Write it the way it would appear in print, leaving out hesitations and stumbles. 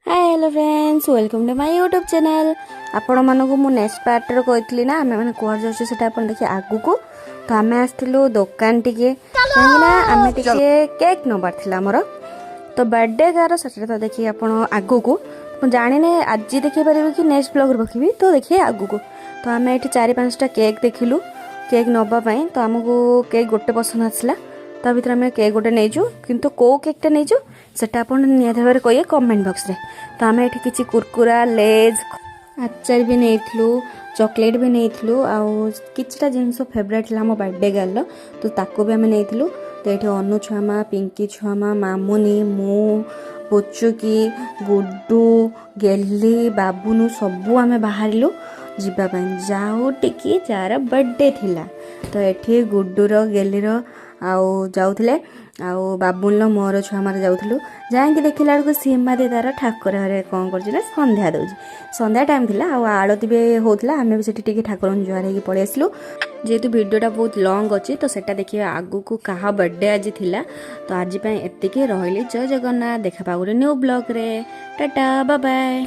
Hi hello friends welcome to my YouTube channel. आपण मानक मु नेक्स्ट पार्ट कहती ना आम मैंने कह जाऊँ से देखिए आगू को तो आम आसलु दुकान टिके कहीं आम टे केक नबार थी आमर तो बर्थडे कार से तो देखिए आप आगू को जाने आज देखिए पारे कि नेक्स्ट ब्लॉग रखी तो देखिए आगू को तो आम ये 4-5टा केक देखिलु केक नवापाई तो आमको केक गोटे पसंद आसला ता भर आम केक गोटे नहींचु किंतु कौ केकटा नहींचु सेटा आप निहत भाव कहे कमेंट बॉक्स रे। तो आम ये किसी कुरकुरा लेज आचार भी नहीं चॉकलेट भी नहीं आउ किछटा जिनस फेवरेट है मो बर्थडे गर्ल तो ताको भी आम नहीं तो ये अनु छुआमा पिंकी छुआमा मामुनी मु पोचुकी गुड्डू गेली बाबुनु सबू आम बाहरलु जीवाई जाऊ टिकी जार बर्थडे थिला तो ये गुड्डूर गेलीर आउ जाऊले आउ बाबुल मोर छुआ मार जाऊँ जाकि देखला बेलू सीमा दे तार ठाकुर घरे कौन कर संध्या दौर संध्या टाइम थी आलती भी होता आम भी से ठाकुर जुआर हो पलि आसलु जेहेतु वीडियोटा बहुत लंग अच्छी तो सेटा देखिए आगू को क्या बर्थडे आज थिला तो आज एतिकी रही जय जगन्नाथ देखा गोटे न्यू ब्लॉग रे टाटा बाय बाय।